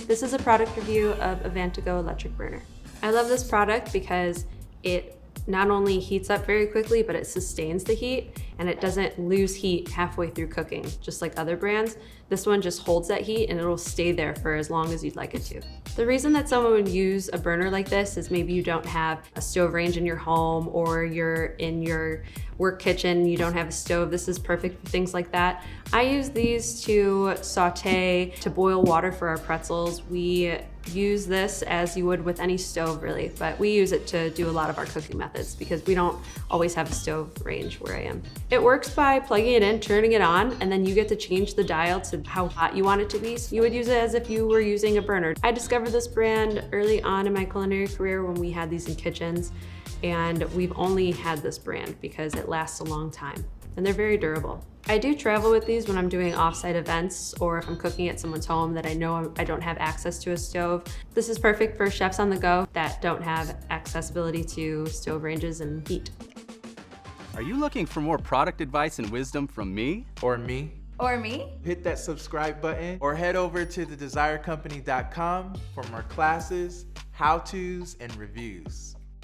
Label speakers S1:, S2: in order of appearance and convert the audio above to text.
S1: This is a product review of Avantco electric burner. I love this product because it not only heats up very quickly, but it sustains the heat and it doesn't lose heat halfway through cooking, just like other brands. This one just holds that heat and it'll stay there for as long as you'd like it to. The reason that someone would use a burner like this is maybe you don't have a stove range in your home, or you're in your work kitchen, you don't have a stove. This is perfect for things like that. I use these to saute, to boil water for our pretzels. We use this as you would with any stove really, but we use it to do a lot of our cooking methods because we don't always have a stove range where I am. It works by plugging it in, turning it on, and then you get to change the dial to how hot you want it to be. So you would use it as if you were using a burner. I discovered this brand early on in my culinary career when we had these in kitchens, and we've only had this brand because it lasts a long time and they're very durable. I do travel with these when I'm doing offsite events or if I'm cooking at someone's home that I know I don't have access to a stove. This is perfect for chefs on the go that don't have accessibility to stove ranges and heat.
S2: Are you looking for more product advice and wisdom from me?
S3: Or me?
S4: Or me?
S3: Hit that subscribe button or head over to thedesirecompany.com for more classes, how-tos, and reviews.